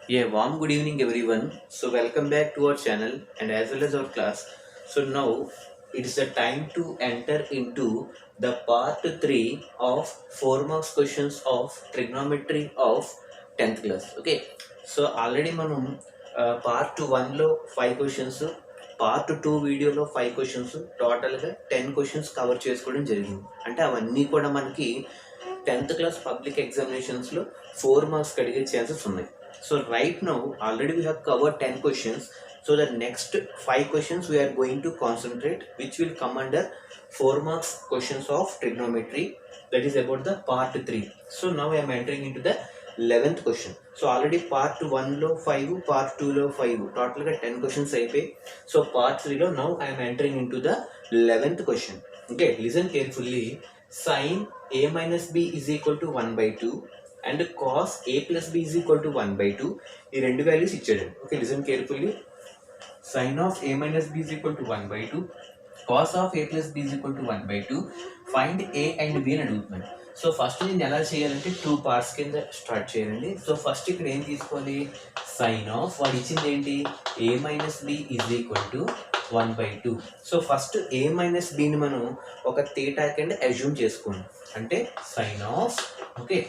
Yeah, warm good evening everyone. So welcome back to our channel and as well as our class. So now it is the time to enter into the part 3 of 4 marks questions of trigonometry of 10th class. Okay. So already మనం part 1 లో 5 questions, part 2 వీడియోలో 5 questions, టోటల్గా 10 questions cover చేసుకోవడం జరిగింది. అంటే అవన్నీ కూడా మనకి 10th class public examinations లో 4 మార్క్స్ అడిగే ఛాన్సెస్ ఉన్నాయి. So right now already we have covered 10 questions. So the next 5 questions we are going to concentrate, which will come under 4 marks questions of trigonometry. That is about the part 3. So now I am entering into the 11th question. So already part 1 లో 5, part 2 లో 5, total గా 10 questions అయిపోయి. So part 3 లో now I am entering into the 11th question. Okay, listen carefully. Sin a minus b is equal to 1 by 2 and cos a plus b is equal to 1 by 2. ఈ రెండు values ఇచ్చాడు. Okay, listen carefully. Sin of a minus b is equal to 1 by 2, cos of a plus b is equal to 1 by 2. Find a and b అని అడుగుతున్నాడు. So first నేను ఎలా చేయాలంటే 2 parts కింద start చేయాలండి. సో ఫస్ట్ ఇక్కడ ఏం తీసుకోవాలి, సైన్ ఆఫ్ వాడు ఇచ్చింది ఏంటి, a minus b is equal to 1 by 2. So first a minus బిని మనం ఒక థీటా కింద అజ్యూమ్ చేసుకోండి. అంటే sine of, okay,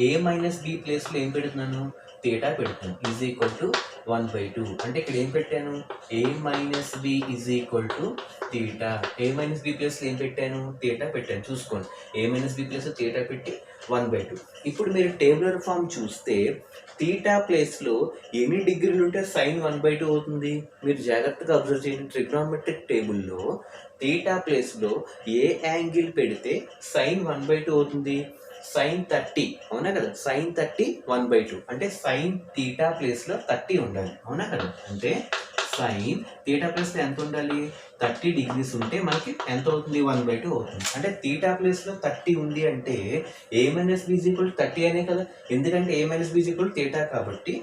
a minus b ప్లేస్లో ఏం పెడుతున్నాను, థీటా పెడుతున్నాను, ఈజ్ ఈక్వల్ టు 1 by 2. అంటే ఇక్కడ ఏం పెట్టాను, a minus b is equal to theta. a minus b ప్లేస్లో ఏం పెట్టాను, థీటా పెట్టాను. చూసుకోండి, a మైనస్ బి ప్లేస్లో థీటా పెట్టి 1 by 2. ఇప్పుడు మీరు టేబులర్ ఫామ్ చూస్తే థీటా ప్లేస్లో ఎన్ని డిగ్రీలు ఉంటే సైన్ 1 by 2 అవుతుంది. మీరు జాగ్రత్తగా అబ్జర్వ్ చేయండి. ట్రిగ్నోమెట్రిక్ టేబుల్లో థీటా ప్లేస్లో ఏ యాంగిల్ పెడితే సైన్ 1 by 2 అవుతుంది, సైన్ 30, అవునా కదా, సైన్ 30 1 by 2. అంటే సైన్ థీటా ప్లేస్లో 30 ఉండాలి, అవునా కదా. అంటే సైన్ థీటా ప్లేస్లో ఎంత ఉండాలి, 30 డిగ్రీస్ ఉంటే మనకి ఎంత అవుతుంది, 1 by 2 అవుతుంది. అంటే థీటా ప్లేస్లో 30 ఉంది అంటే a minus b is equal to 30 అనే కదా, ఎందుకంటే a minus b is equal to theta కాబట్టి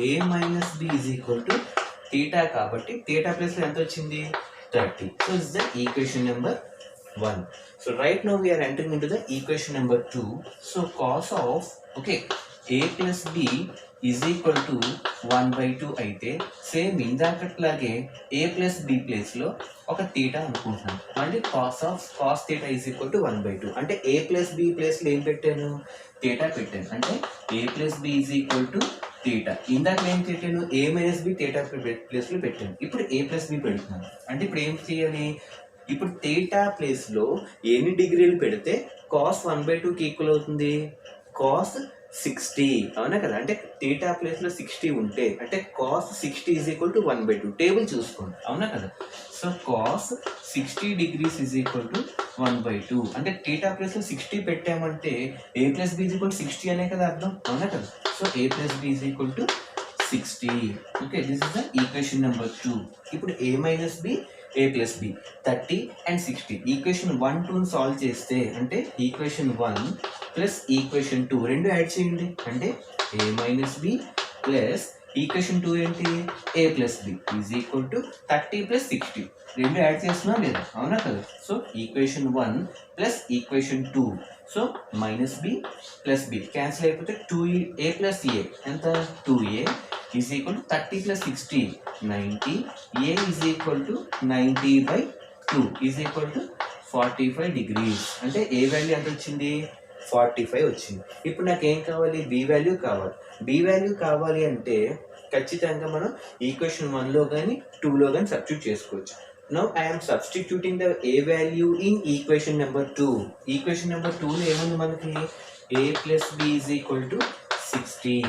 a minus b is equal to theta కాబట్టి థీటా ప్లేస్లో ఎంత వచ్చింది, 30. So this is the equation number 1. So right now we are entering into the equation number 2. So cos of, okay, a plus b is equal to 1 by 2 అయితే same ఇందాకట్లాగే a plus b ప్లేస్లో ఒక theta అనుకుంటున్నాను. అంటే cos theta is equal to 1 by 2. అంటే a plus b ప్లేస్లో ఏం పెట్టాను, theta పెట్టాను. అంటే a plus b is equal to theta. ఇందాక ఏం పెట్టాను, a మైనస్ బి థీటా ప్లేస్లో పెట్టాను. ఇప్పుడు a plus b పెడుతున్నాను. అంటే ఇప్పుడు ఏం చేయాలి, ఇప్పుడు థీటా ప్లేస్లో ఎన్ని డిగ్రీలు పెడితే కాస్ 1 by 2కి ఈక్వల్ అవుతుంది, కాస్ 60, అవునా కదా. అంటే థీటా ప్లేస్లో 60 ఉంటే అంటే cos 60 is equal to 1 by 2. Table చూసుకోండి, అవునా కదా. So cos 60 degrees is equal to 1 by 2. అంటే థీటా ప్లేస్లో 60 పెట్టామంటే a plus b is equal to 60 అనే కదా అర్థం, అవునా కదా. So a plus b is equal to 60. Okay, this is the equation number 2. ఇప్పుడు a minus b, a plus b, 30 and 60. Equation 1 2 solve చేస్తే అంటే ఈక్వేషన్ 1 ప్లస్ ఈక్వేషన్ 2 రెండు add చేయండి. అంటే a minus b plus equation 2 ఏంటి, a plus b is equal to 30 plus 60. రెండు add చేస్తున్నా లేదా, అవునా కదా. So equation 1 plus equation 2. So minus b plus b cancel అయిపోతే 2a ప్లస్ a ఎంత, 2a is equal to 30 plus 60, 90. A is equal to 90 by 2 is equal to 45 degrees. అంటే ఏ value ఎంత వచ్చింది, 45 వచ్చింది. ఇప్పుడు నాకు ఏం కావాలి, బి వాల్యూ కావాలి. బి వాల్యూ కావాలి అంటే ఖచ్చితంగా మనం ఈక్వేషన్ 1లో కానీ 2లో కానీ సబ్స్టిట్యూట్ చేసుకోవచ్చు. Now I am substituting the a value in equation number 2. Equation number 2లో ఏముంది మనకి, a plus b is equal to 60.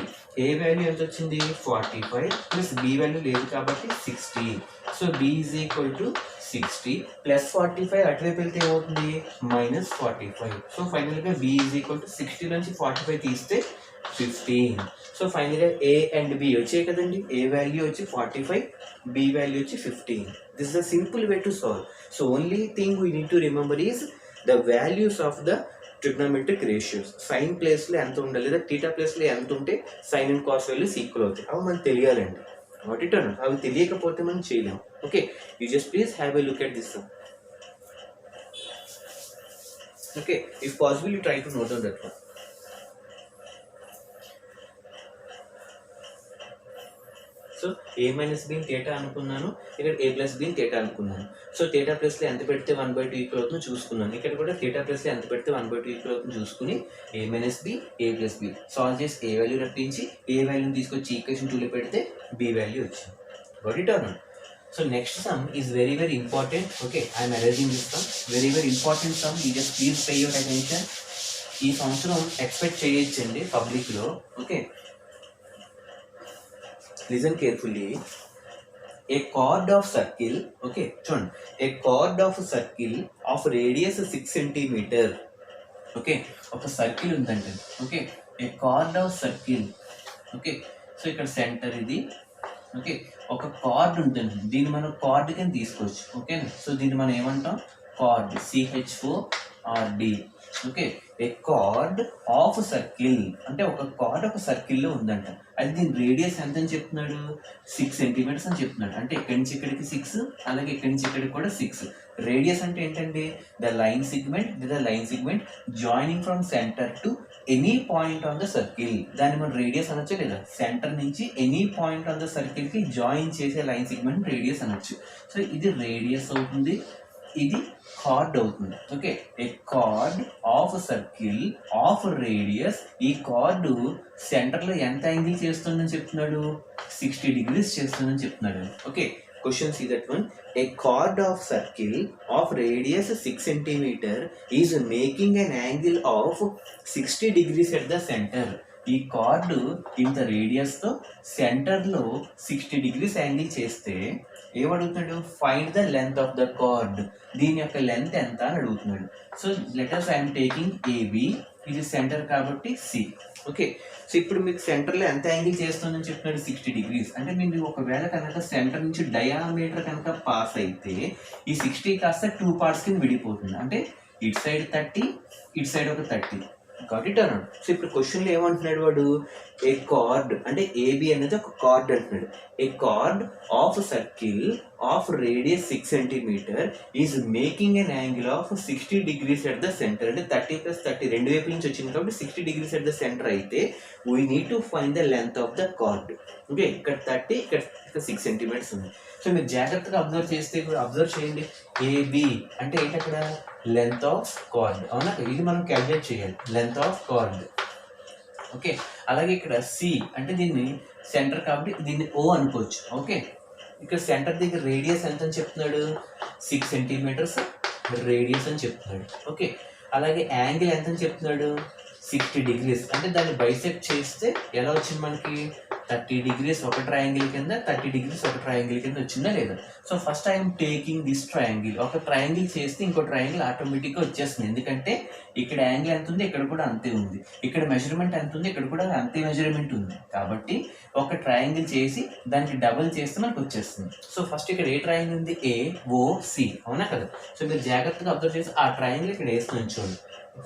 A value ఎంత వచ్చింది, 45 ప్లస్ బి వాల్యూ లేదు కాబట్టి 60. So b is equal to 60 plus 45 అటువైపు వెళ్తే ఏమవుతుంది, మైనస్ 45. సో ఫైనల్గా బి ఈజ్ ఈక్వల్ టు 60 నుంచి 45 తీస్తే 15. సో ఫైనల్గా ఏ అండ్ బి వచ్చాయి కదండి. ఏ వాల్యూ వచ్చి 45, బి వాల్యూ వచ్చి 15. This is the simple way to solve. So only thing we need to remember is the values of the trigonometric ratios. Sine ప్లేస్లో ఎంత ఉండాలి లేదా థీటా ప్లేస్లో ఎంత ఉంటే sine and cos values equal అవుతాయి, అవి మనకు తెలియాలండి. వాట్ ఇట్ అన్న, అవి తెలియకపోతే మనం చేయలేము. Okay, you just please have a look at this. Okay, if possible you try to note down that one. So a minus బీని థీటా అనుకున్నాను, ఇక్కడ ఏ ప్లస్ బీని థీటా అనుకున్నాను. సో థీటా ప్లస్లో ఎంత పెడితే 1/2 ఈక్వల్ అవుతుందో చూసుకున్నాను. ఇక్కడ కూడా థీటా ప్లస్లో ఎంత పెడితే 1/2 ఈక్వల్ అవుతుందో చూసుకుని a minus b a plus b solve చేసి ఏ వాల్యూ రప్పించి ఏ వాల్యూని తీసుకొచ్చి ఈక్వేషన్ 2లో పెడితే బి వాల్యూ వచ్చింది. Got it or not? So next sum is very very important. Okay, I am arranging this sum. Very very important sum. You just please pay your attention. ఈ సంవత్సరం expect చేయొచ్చండి పబ్లిక్లో. Okay, listen carefully. A chord of circle, okay చూడండి, a chord of circle of radius 6 centimetre. Okay, ఒక circle ఉందండి. Okay, a chord of circle. Okay, so ఇక్కడ centre ఇది. Okay, ఒక కార్డ్ ఉంటుంది, దీన్ని మనం కార్డ్ కింద తీసుకోవచ్చు. ఓకే, సో దీన్ని మనం ఏమంటాం? Card, CH4RD. Okay, a chord of circle అంటే ఒక కార్డ్ ఒక సర్కిల్లో ఉందంట. అది దీని రేడియస్ ఎంత అని చెప్తున్నాడు? 6 సెంటీమీటర్స్ అని చెప్తున్నాడు. అంటే ఇక్కడి నుంచి ఇక్కడికి 6, అలాగే ఇక్కడి నుంచి ఇక్కడికి కూడా 6. రేడియస్ అంటే ఏంటండి? The line segment joining from centre to any point on the circle. దాన్ని మనం రేడియస్ అనొచ్చు లేదా? సెంటర్ నుంచి ఎనీ పాయింట్ ఆన్ ద సర్కిల్కి జాయిన్ చేసే లైన్ సిగ్మెంట్ రేడియస్ అనొచ్చు. సో ఇది రేడియస్ అవుతుంది, ఇది కార్డ్ అవుతుంది. Okay, a chord of circle of radius. ఈ కార్డు సెంటర్లో ఎంత యాంగిల్ చేస్తుందని చెప్తున్నాడు? 60 degrees చేస్తుందని చెప్తున్నాడు. Okay, question see that one. A chord of circle of radius 6 centimeter is making an angle of 60 degrees at the centre. ఈ chord ఇంత రేడియస్తో సెంటర్లో 60 degrees యాంగిల్ చేస్తే ఏమడుగుతున్నాడు? Find the length of the chord. దీని యొక్క లెంత్ ఎంత అని అడుగుతున్నాడు. So letters I'm taking AB, ఇది సెంటర్ కాబట్టి C. ఓకే, సో ఇప్పుడు మీకు సెంటర్లో ఎంత యాంగిల్ చేస్తుందని చెప్తున్నాడు? 60 degrees. అంటే మీరు ఒకవేళ కనుక సెంటర్ నుంచి డయామీటర్ కనుక పాస్ అయితే ఈ 60 కాస్త 2 parts కింద విడిపోతుంది. అంటే ఇటు సైడ్ 30, ఇటు సైడ్ ఒక 30. గాట్ ఇట్ అన్నాడు. సో ఇప్పుడు క్వశ్చన్లో ఏమంటున్నాడు వాడు? ఏ కార్డ్ అంటే AB అనేది ఒక కార్డ్ అంటున్నాడు. A chord of circle of radius 6 centimeter is making an angle of 60 degrees at the centre. అంటే 30 + 30 రెండు వైపు నుంచి వచ్చింది కాబట్టి 60 degrees ఎట్ ద సెంటర్ అయితే we need to find the length of the card. Okay, ఇక్కడ 30, ఇక్కడ 6 centimeters ఉంది. సో మీరు జాగ్రత్తగా అబ్జర్వ్ చేస్తే ఇప్పుడు అబ్జర్వ్ చేయండి. AB అంటే ఏంటి? అక్కడ లెంత్ ఆఫ్ కార్డ్. అవునా, ఇది మనం క్యాల్కులేట్ చేయాలి, లెంత్ ఆఫ్ కార్డ్. ఓకే, అలాగే ఇక్కడ C అంటే దీన్ని సెంటర్ కాబట్టి దీన్ని O అనుకోవచ్చు. ఓకే, ఇక్కడ సెంటర్ దగ్గర రేడియస్ ఎంత అని చెప్తున్నాడు? 6 centimeters రేడియస్ అని చెప్తున్నాడు. ఓకే, అలాగే యాంగిల్ ఎంత అని చెప్తున్నాడు? 60 degrees. అంటే దాన్ని బైసెక్ట్ చేస్తే ఎలా వచ్చింది మనకి? 30 degrees ఒక ట్రయాంగిల్ కింద, 30 degrees ఒక ట్రయాంగిల్ కింద వచ్చిందా లేదా? So first I'm taking this triangle. ఒక ట్రయాంగిల్ చేస్తే ఇంకో ట్రయాంగిల్ ఆటోమేటిక్గా వచ్చేస్తుంది. ఎందుకంటే ఇక్కడ యాంగిల్ ఎంత ఉంది, ఇక్కడ కూడా అంతే ఉంది. ఇక్కడ మెజర్మెంట్ ఎంత ఉంది, ఇక్కడ కూడా అంతే మెజర్మెంట్ ఉంది. కాబట్టి ఒక ట్రయాంగిల్ చేసి దానికి డబుల్ చేస్తే మనకు వచ్చేస్తుంది. సో ఫస్ట్ ఇక్కడ ఏ ట్రయాంగిల్ ఉంది? AOC. అవునా కదా? సో మీరు జాగ్రత్తగా అబ్జర్వ్ చేసి ఆ ట్రయాంగిల్ ఇక్కడ వేసుకొని చూడండి.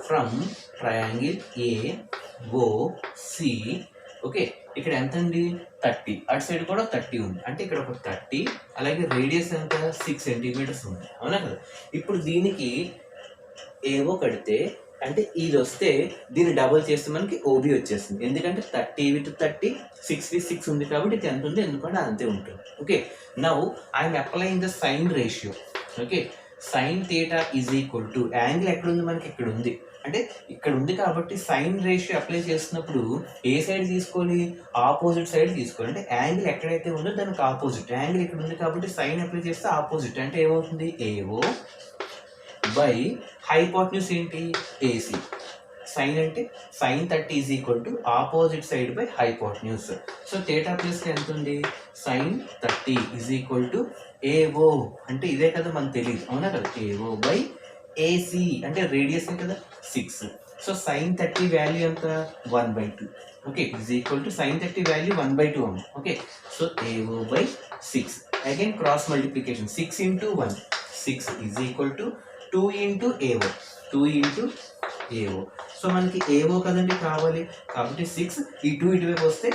From triangle AOC. ఓకే, ఇక్కడ ఎంత ఉంది? 30. అటు సైడ్ కూడా 30 ఉంది. అంటే ఇక్కడ ఒక 30, అలాగే రేడియస్ ఎంత? 6 centimeters ఉంది. అవునా కదా? ఇప్పుడు దీనికి AO కడితే అంటే ఇది వస్తే దీన్ని డబుల్ చేస్తే మనకి OB వచ్చేస్తుంది. ఎందుకంటే 30 with 30, 6 with 6 ఉంది కాబట్టి ఇది ఎంత ఉంది, ఎందుకంటే అంతే ఉంటుంది. Okay, now I'm applying the sine ratio. Okay, sine theta is equal to angle ఎక్కడ ఉంది మనకి? ఇక్కడ ఉంది. అంటే ఇక్కడ ఉంది కాబట్టి సైన్ రేషియో అప్లై చేసినప్పుడు ఏ సైడ్ తీసుకోవాలి? ఆపోజిట్ సైడ్ తీసుకోవాలి. అంటే యాంగిల్ ఎక్కడైతే ఉందో దానికి ఆపోజిట్. యాంగిల్ ఇక్కడ ఉంది కాబట్టి సైన్ అప్లై చేస్తే ఆపోజిట్. అంటే ఏమవుతుంది? AO బై హైపోటెన్యూస్ ఏంటి? AC. సైన్ అంటే sine 30 is equal to opposite side by hypotenuse. So theta plus ఎంత ఉంది? Sine 30 is equal to AO. అంటే ఇదే కదా మనకు తెలియదు. అవునా కదా? AO బై AC అంటే రేడియస్ కదా 6. సో సైన్ 30 వాల్యూ ఎంత? 1/2. Okay, is equal to sine 30 value 1/2 ఉంది. Okay, so AO by 6. Again cross multiplication 6 into 1, 6 is equal to 2 into AO, 2 into AO. So మనకి AO కదండి కావాలి కాబట్టి 6, ఈ 2 ఇటువైపు వస్తే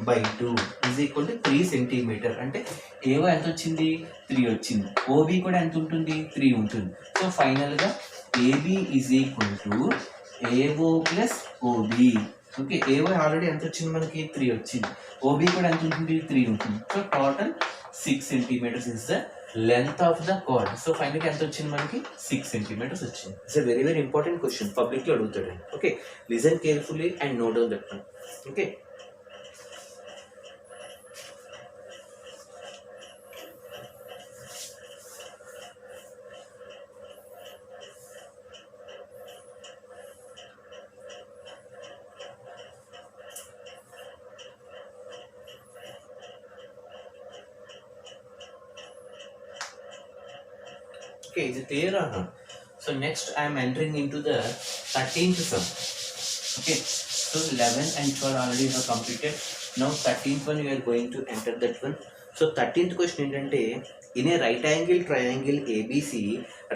by 2 is equal to 3 centimeter. అంటే AO ఎంత వచ్చింది? 3 వచ్చింది. OB కూడా ఎంత ఉంటుంది? 3 ఉంటుంది. సో ఫైనల్గా AB is equal to AO plus OB. Okay, AY already ఎంత వచ్చింది మనకి 3 వచ్చింది, ఓబీ కూడా ఎంత ఉంటుంది 3 ఉంటుంది. So total 6 centimetres is the length of the chord. So ఫైనల్గా ఎంత వచ్చింది మనకి 6 సెంటీమీటర్స్ వచ్చింది. It's a very very important question, పబ్లిక్లో అడుగుతాడు. Okay, listen carefully and note down that one. Okay, okay, is it clear or not? So next I am entering into the 13th sum. Okay, so 11 and 12 already have completed. Now 13th one we are going to enter that one. So 13th question ఏంటంటే, in a right angle triangle ABC,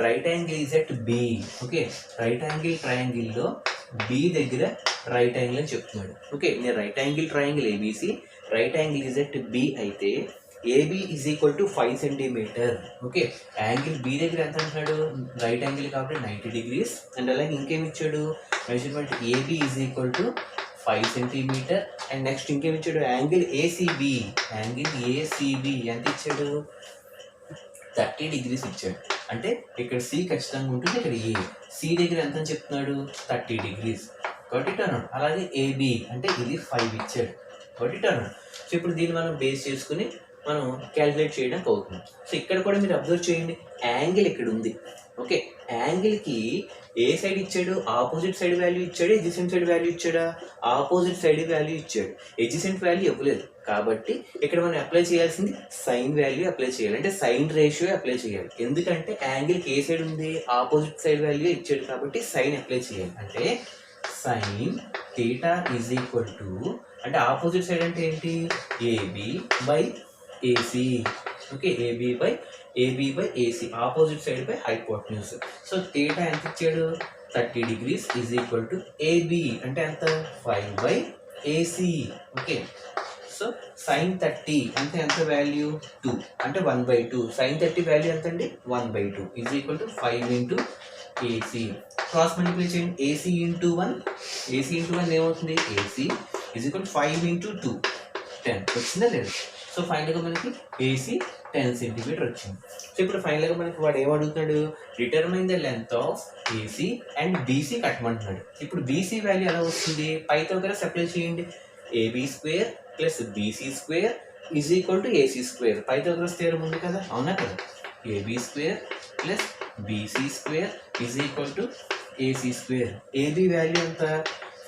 right angle is at B. Okay, right angle triangle లో B దగ్గర right angle అని చెప్తున్నాడు. Okay, in a right angle triangle ABC, right angle is at B అయితే AB is equal to 5 centimetre. Okay, angle B దగ్గర ఎంత అంటున్నాడు, right angle కాబట్టి 90 degrees. And అలాగే ఇంకేమి ఇచ్చాడు, measurement AB is equal to 5 centimetre. And next ఇంకేమి ఇచ్చాడు, యాంగిల్ ACB, యాంగిల్ ACB ఎంత ఇచ్చాడు 30 degrees ఇచ్చాడు. అంటే ఇక్కడ C ఖచ్చితంగా ఉంటుంది, ఇక్కడ A. C దగ్గర ఎంత అని చెప్తున్నాడు 30 degrees. కాబట్టి టర్న్. అలాగే AB అంటే ఇది 5 ఇచ్చాడు, కాబట్టి టర్న్. సో ఇప్పుడు దీన్ని మనం బేస్ చేసుకుని మనం క్యాలిక్యులేట్ చేయడానికి అవుతుంది. సో ఇక్కడ కూడా మీరు అబ్జర్వ్ చేయండి, యాంగిల్ ఇక్కడ ఉంది. ఓకే, యాంగిల్కి ఏ సైడ్ ఇచ్చాడు, ఆపోజిట్ సైడ్ వాల్యూ ఇచ్చాడు, ఎడ్జసెంట్ సైడ్ వాల్యూ ఇచ్చాడా, ఆపోజిట్ సైడ్ వాల్యూ ఇచ్చాడు, ఎడ్జసెంట్ వాల్యూ ఇవ్వలేదు. కాబట్టి ఇక్కడ మనం అప్లై చేయాల్సింది సైన్ వాల్యూ అప్లై చేయాలి, అంటే సైన్ రేషియో అప్లై చేయాలి. ఎందుకంటే యాంగిల్కి ఏ సైడ్ ఉంది, ఆపోజిట్ సైడ్ వాల్యూ ఇచ్చాడు కాబట్టి సైన్ అప్లై చేయాలి. అంటే sine theta is equal to, అంటే ఆపోజిట్ సైడ్ అంటే ఏంటి, AB by AC. Okay, AB by AC, opposite side by hypotenuse. So theta ఎంత ఇచ్చాడు 30 degrees is equal to AB అంటే ఎంత 5 by AC. Okay, so sine 30 అంటే ఎంత వాల్యూ 2 అంటే 1/2. సైన్ 30 వాల్యూ ఎంత అండి 1/2 is equal to 5 into AC. Cross multiply చేయండి, AC ఇంటూ 1 ఏమవుతుంది, AC is equal to 5 into 2 10 వచ్చిందా లేదు. సో ఫైనల్గా మనకి AC 10 సెంటీమీటర్ వచ్చింది. సో ఇప్పుడు ఫైనల్గా మనకి వాడు ఏమడుగుతున్నాడు, determine the length of AC and BC కట్టమంటున్నాడు. ఇప్పుడు BC వాల్యూ ఎలా వస్తుంది, పైథాగరస్ అప్లై చేయండి, AB² plus BC² is equal to AC². Pythagoras theorem ఉంది కదా, అవునా కదా, AB² plus BC² is equal to AC². AB value ఎంత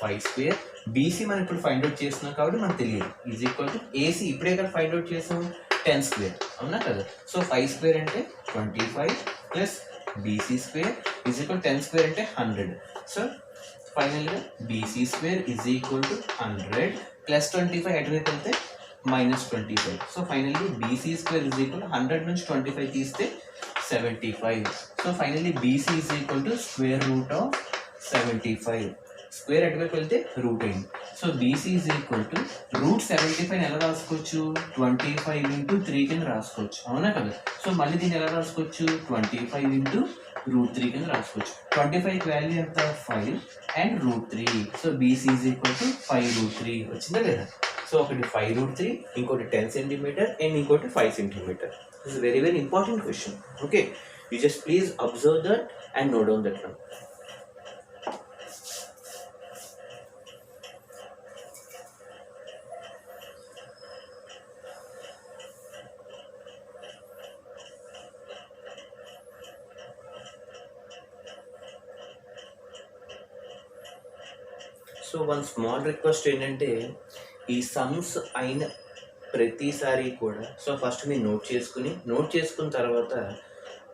5², BC మనం ఇప్పుడు ఫైండ్ అవుట్ చేస్తున్నాం కాబట్టి మనకు తెలియదు, ఈజ్ ఈక్వల్ టు AC ఇప్పుడే కదా ఫైండ్ అవుట్ చేసాం 10², అవునా కదా. సో 5² అంటే 25 ప్లస్ BC² ఈజ్ ఈక్వల్ 10² అంటే 100. సో ఫైనల్గా BC² is equal to 100 plus 25 అటువైపు వెళ్తే -25. So finally BC² is equal 100 నుంచి 25 తీస్తే 75. So finally BC is equal to square root of 75. Square అటువైపు వెళ్తే రూట్ అయింది. So BC is equal to root 75 ఎలా రాసుకోవచ్చు, 25 ఇంటూ 3 కింద రాసుకోవచ్చు, అవునా కదా. సో మళ్ళీ దీన్ని ఎలా రాసుకోవచ్చు, 25 ఇంటూ √3 కింద రాసుకోవచ్చు. 25 వాల్యూ ఎంత 5 and √3. So BC is equal to 5√3 వచ్చిందా లేదా. సో ఒకటి 5√3, ఇంకోటి 10 సెంటీమీటర్ అండ్ ఇంకోటి 5 centimetre. This is very very important question. Okay, you just please observe that and note down that one. So one small request ఏంటంటే, ఈ sums అయిన ప్రతిసారి కూడా సో ఫస్ట్ మీరు నోట్ చేసుకున్న తర్వాత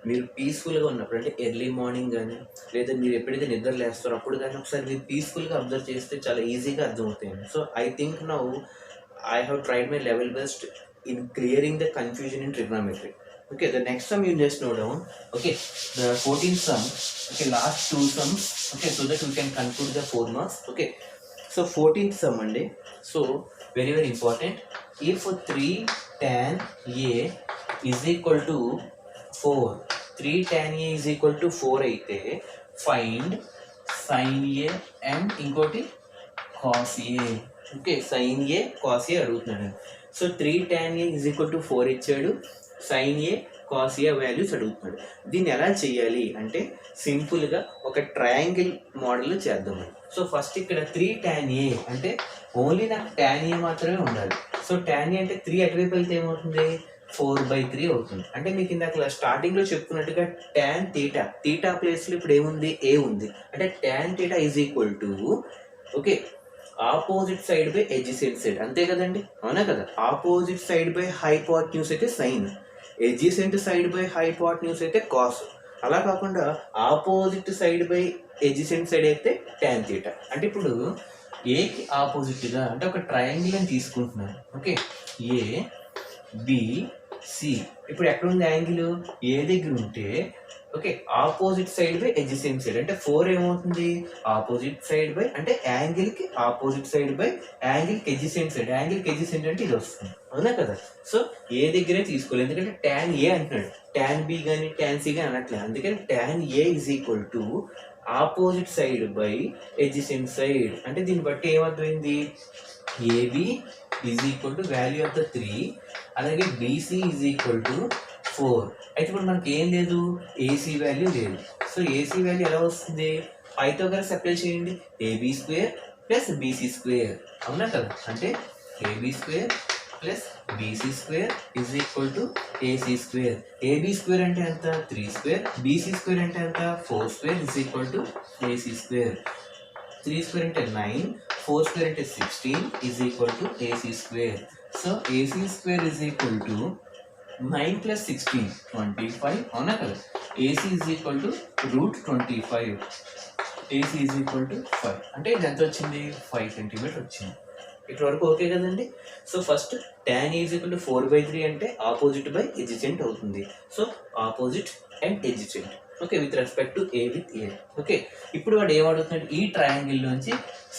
మీరు పీస్ఫుల్గా ఉన్నప్పుడు, అంటే ఎర్లీ మార్నింగ్ కానీ లేదా మీరు ఎప్పుడైతే నిద్ర లేస్తారో అప్పుడు కానీ ఒకసారి మీరు పీస్ఫుల్గా అబ్జర్వ్ చేస్తే చాలా ఈజీగా అర్థమవుతాయండి. So I think now I have tried my level best in clearing the confusion in trigonometry. Okay, the next sum you just note down. Okay, the 14th sum. Okay, last two sums. Okay, so that we can conclude the 4 marks. Okay, so 14th sum andi. So very very important. If 3 tan A is equal to 4, 3 tan A is equal to 4 అయితే find sin A and ఇంకోటి cos A. Okay, sine A cos A అడుగుతున్నాడు. So 3 tan a is equal to 4 ఇచ్చాడు, sine A cos A values అడుగుతున్నాడు. దీన్ని ఎలా చేయాలి అంటే సింపుల్గా ఒక ట్రయాంగిల్ మోడల్ చేద్దాం. సో ఫస్ట్ ఇక్కడ 3 tan a అంటే ఓన్లీ నాకు tan a మాత్రమే ఉండాలి. సో tan a అంటే 3 అటువైపు వెళ్తే ఏమవుతుంది, 4/3 అవుతుంది. అంటే మీకు ఇందాక స్టార్టింగ్లో చెప్పుకున్నట్టుగా tan theta, theta ప్లేస్లో ఇప్పుడు ఏముంది, ఏ ఉంది. అంటే tan theta is equal to okay opposite side by adjacent side, అంతే కదండి, అవునా కదా. ఆపోజిట్ సైడ్ బై హైపోటెన్యూస్ అయితే sine, adjacent side by hypotenuse అయితే కాస్. అలా కాకుండా opposite side by adjacent side అయితే tan theta. అంటే ఇప్పుడు ఏకి ఆపోజిట్గా అంటే ఒక ట్రయాంగిల్ అని తీసుకుంటున్నాను. Okay, A B C. ఇప్పుడు ఎక్కడ ఉంది యాంగిల్, ఏ దగ్గర ఉంటే okay opposite side by adjacent side అంటే 4 ఏమవుతుంది, ఆపోజిట్ సైడ్ బై అంటే యాంగిల్కి ఆపోజిట్ సైడ్ బై యాంగిల్కి ఎడ్జసెంట్ సైడ్, యాంగిల్కి ఎడ్జసెంట్ అంటే ఇది వస్తుంది, అవునా కదా. సో ఏ దగ్గరే తీసుకోవాలి, ఎందుకంటే tan ఏ అంటున్నాడు, tan బి కానీ tan సి కానీ అనట్లేదు. అందుకని tan A is equal to opposite side by adjacent side. అంటే దీన్ని బట్టి ఏమర్థమైంది, AB is equal to value of the 3, అలాగే బీసీ ఈజ్ ఈక్వల్ టు 4. అయితే ఇప్పుడు మనకి ఏం లేదు, ఏసీ వాల్యూ లేదు. సో ఏసీ వాల్యూ ఎలా వస్తుంది, పైథాగరస్ అప్లై చేయండి, AB square plus BC square, అవునా కదా. అంటే AB square plus BC square is equal to AC square. AB square అంటే ఎంత, 3 స్క్వేర్, బీసీ స్క్వేర్ అంటే ఎంత, 4 square is equal to AC square. 3 square అంటే 9, 4 స్క్వేర్ అంటే 16 is equal to AC square. So AC square is equal to 9 plus 16 25, అవునా కదా. AC is equal to √25, AC is equal to 5. అంటే ఇది ఎంత వచ్చింది, 5 సెంటీమీటర్ వచ్చింది. ఇటు వరకు ఓకే కదండి. So first tan is equal to 4/3 అంటే ఆపోజిట్ బై ఎడ్జసెంట్ అవుతుంది. So opposite and adjacent, okay, with respect to A with a. Okay, ఇప్పుడు వాడు ఏం అడుగుతున్నాడు, ఈ ట్రయాంగిల్ నుంచి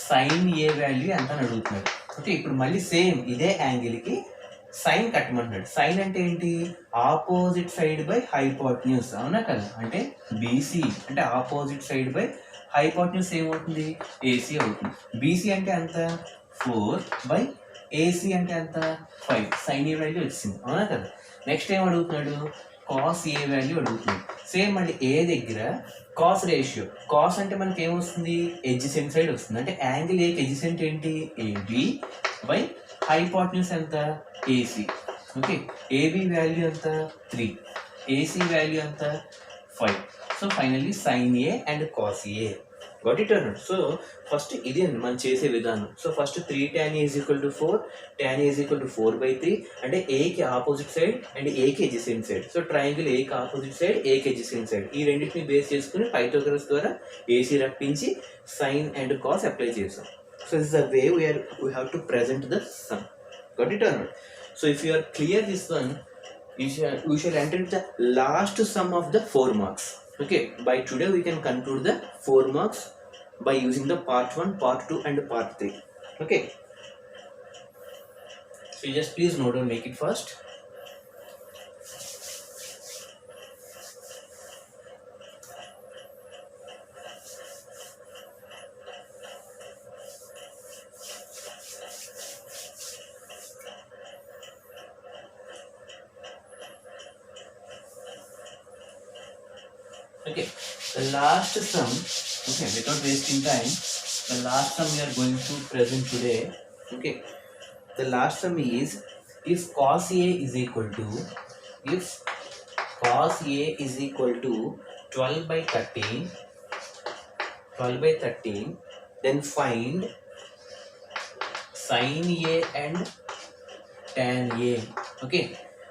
సైన్ ఏ వాల్యూ ఎంత అని అడుగుతున్నాడు. ఓకే, ఇప్పుడు మళ్ళీ సేమ్ ఇదే యాంగిల్కి సైన్ కట్టమంటాడు. సైన్ అంటే ఏంటి, ఆపోజిట్ సైడ్ బై హైపోటెన్యూస్, అవునా కదా. అంటే బీసీ అంటే ఆపోజిట్ సైడ్ బై హైపోటెన్యూస్ ఏమవుతుంది, ఏసీ అవుతుంది. బీసీ అంటే ఎంత, 4 బై ఏసీ అంటే ఎంత, 5. సైన్ ఏ వాల్యూ వచ్చింది, అవునా కదా. నెక్స్ట్ ఏం అడుగుతున్నాడు, కాస్ ఏ వాల్యూ అడుగుతున్నాడు. సేమ్ మళ్ళీ ఏ దగ్గర కాస్ రేషియో, కాస్ అంటే మనకి ఏమొస్తుంది, ఎడ్జసెంట్ సైడ్ వస్తుంది. అంటే యాంగిల్ ఏకి ఎడ్జసెంట్ ఏంటి, ఏబి బై హైపోటెన్యూస్ ఎంత, ఏసీ. ఓకే, ఏబి వాల్యూ ఎంత, 3, ఏసీ వాల్యూ ఎంత, 5. So finally sine A and cos A. Got it అన్నాడు. సో ఫస్ట్ ఇది అండి మనం చేసే విధానం. So first 3 tan A is equal to 4, tan A is equal to 4/3 అంటే ఏకి ఆపోజిట్ సైడ్ అండ్ ఏకి ఎడ్జసెంట్ సైడ్. సో ట్రయాంగిల్ ఏకి ఆపోజిట్ సైడ్, ఏకి ఎడ్జసెంట్ సైడ్, ఈ రెండింటిని బేస్ చేసుకుని పైథాగరస్ ద్వారా ఏసీ రప్పించి సైన్ అండ్ కాస్ అప్లై చేసాం. So this is the way we have to present the sum. Got it or not? So if you are clear this one, we shall enter the last sum of the 4 marks. Okay, by today we can conclude the 4 marks by using the part 1, part 2 and part 3. Okay, so you just please note down, make it fast. Okay, the last sum, okay, without wasting time, the last sum we are going to present today. Okay, the last sum is if cos A is equal to 12/13, then find sin A and tan A. Okay,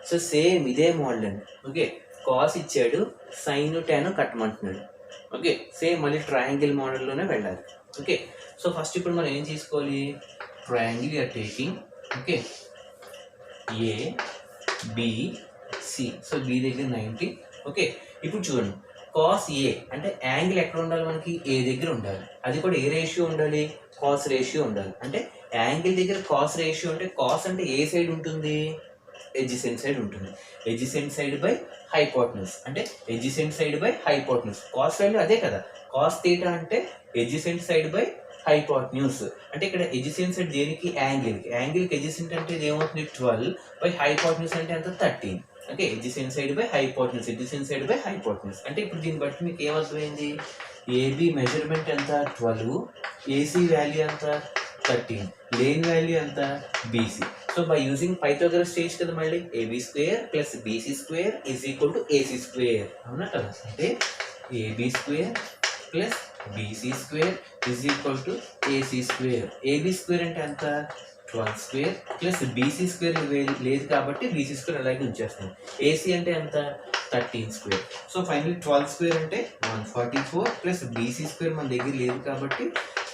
so same ఇదే model అండి. Okay, cos ఇచ్చాడు, sine tan కట్టమంటున్నాడు. Okay, same మళ్ళీ triangle మోడల్లోనే వెళ్ళాలి. Okay, so first ఇప్పుడు మనం ఏం తీసుకోవాలి, triangle you're taking. Okay, A B C. So B దగ్గర 90. ఓకే, ఇప్పుడు చూడండి, కాస్ ఏ అంటే యాంగిల్ ఎక్కడ ఉండాలి, మనకి ఏ దగ్గర ఉండాలి. అది కూడా ఏ రేషియో ఉండాలి, కాస్ రేషియో ఉండాలి. అంటే యాంగిల్ దగ్గర కాస్ రేషియో అంటే కాస్ అంటే ఏ సైడ్ ఉంటుంది, ఎడ్జసెంట్ సైడ్ ఉంటుంది. ఎడ్జసెంట్ సైడ్ బై హైపోటెన్యూస్ అంటే adjacent side by hypotenuse. Cos value అదే కదా, కాస్ థీటా అంటే ఎడ్జసెంట్ సైడ్ బై హైపోటెన్యూస్. అంటే ఇక్కడ ఎడ్జసెంట్ సైడ్ దేనికి? యాంగిల్కి ఎడ్జసెంట్ అంటే ఇది ఏమవుతుంది 12 బై హైపోటెన్యూస్ అంటే ఎంత 13. Okay, adjacent side by hypotenuse. అంటే ఇప్పుడు దీన్ని బట్టి మీకు ఏమర్థమైంది? ఏబి మెజర్మెంట్ ఎంత 12, ఏసీ వాల్యూ ఎంత 13, లేన్ వాల్యూ ఎంత BC. So by using Pythagoras చేయొచ్చు కదా మళ్ళీ. AB square plus BC square is equal to AC square, అవునా కదా? అంటే AB square plus BC square is equal to AC square. AB square అంటే ఎంత 12 స్క్వేర్ ప్లస్ బీసీ స్క్వేర్ లేదు కాబట్టి బీసీ స్క్వేర్ అలాగే ఉంచేస్తాం. ఏసీ అంటే ఎంత 13 స్క్వేర్. సో ఫైనల్లీ 12 స్క్వేర్ అంటే 144 ప్లస్ బీసీ స్క్వేర్ మన దగ్గర లేదు కాబట్టి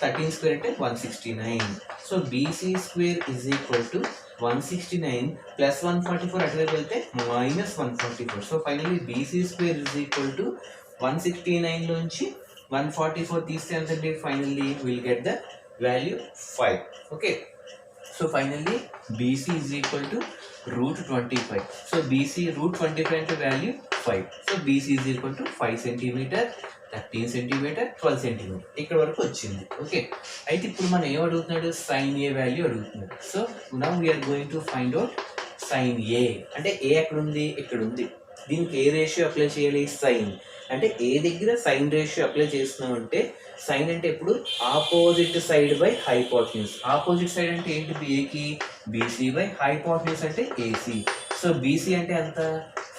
13 స్క్వేర్ అంటే 169. So BC square is equal to 169 plus 144 అటువైపు వెళ్తే minus 144. So finally BC square is equal to 169 నుంచి 144 తీస్తే ఎంతండి? Finally will get the value 5. Okay, so finally BC is equal to root 25. So BC root 25 into value 5. So BC is equal to 5 centimeter, 13 centimeter, 12 centimeter. ఇక్కడ వరకు వచ్చింది. Okay, అయితే ఇప్పుడు మనం ఏం అడుగుతున్నాడు? సైన్ ఏ వాల్యూ అడుగుతున్నాడు. So now we're going to find out sine A. అంటే ఏ ఎక్కడ ఉంది? ఇక్కడ ఉంది. దీనికి ఏ రేషియో అప్లై చేయాలి? సైన్. అంటే ఏ దగ్గర సైన్ రేషియో అప్లై చేస్తున్నాం అంటే సైన్ అంటే ఇప్పుడు opposite side by hypotenuse. Opposite side అంటే ఏంటి? ఏకి బీసీ బై హైపోటెన్యూస్ అంటే ఏసీ. సో బీసీ అంటే ఎంత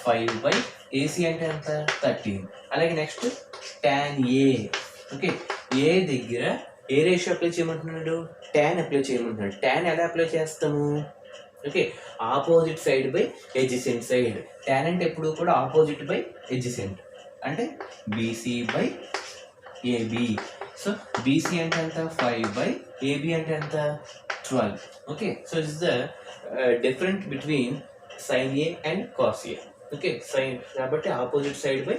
5 బై ఏసీ అంటే ఎంత 13. అలాగే next tan A. Okay, A దగ్గర ఏ రేషియో అప్లై చేయమంటున్నాడు? tan అప్లై చేయమంటున్నాడు. tan ఎలా అప్లై చేస్తాము? Okay, opposite side by adjacent side. tan అంటే ఎప్పుడు కూడా ఆపోజిట్ బై ఎడ్జసెంట్ అంటే BC by AB. So BC అంటే ఎంత 5 బై ఏబి అంటే ఎంత 12. Okay, so it's the different between sine A and cos A. Okay, sine కాబట్టి opposite side by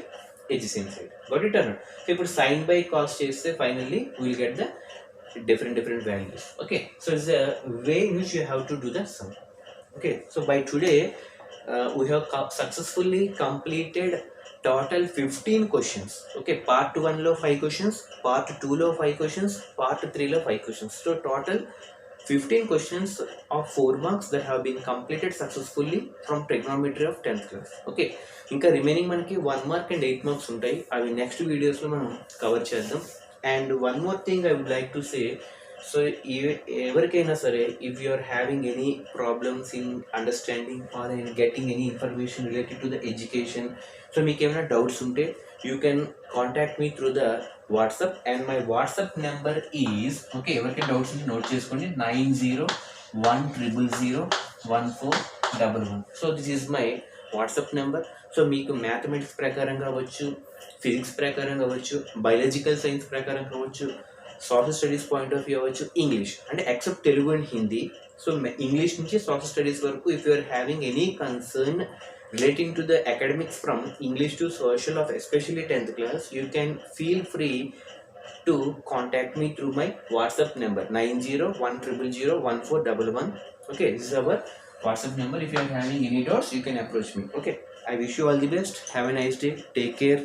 adjacent side. Got it అన్నట్టు. సో ఇప్పుడు sine by cos చేస్తే finally will get the different values. Okay, so it's a way in which you have to do the sum. Okay, so by today we have successfully completed total 15 questions. Okay, part 1 lo 5 questions, part 2 lo 5 questions, part 3 lo 5 questions. So total 15 questions of 4 marks that have been completed successfully from trigonometry of 10th class. Okay, ఇంకా remaining మనకి 1 mark and 8 marks ఉంటాయి. అవి next వీడియోస్లో మనం cover చేద్దాం. And one more thing I would like to say, so ఎవరికైనా సరే if you are having any problems in understanding or in getting any information related to the education, so మీకు ఏమైనా doubts ఉంటే you can contact me through the WhatsApp and my WhatsApp number is, okay, ఎవరికైనా doubts ఉంటే note చేసుకోండి, 9010001411. So this is my WhatsApp number. So మీకు mathematics ప్రకారం కావచ్చు, physics ప్రకారం కావచ్చు, బయాలజికల్ సైన్స్ ప్రకారం కావచ్చు, social studies point of view అవ్వచ్చు, ఇంగ్లీష్ అంటే except Telugu and Hindi. So English నుంచి సోషల్ స్టడీస్ వరకు if you are having any concern relating to the academics from English to social of especially 10th class, you can feel free to contact me through my WhatsApp number 9010001411. Okay, this is our WhatsApp number. If you are having any doubts, you can approach me. Okay, I wish you all the best. Have a nice day. Take care.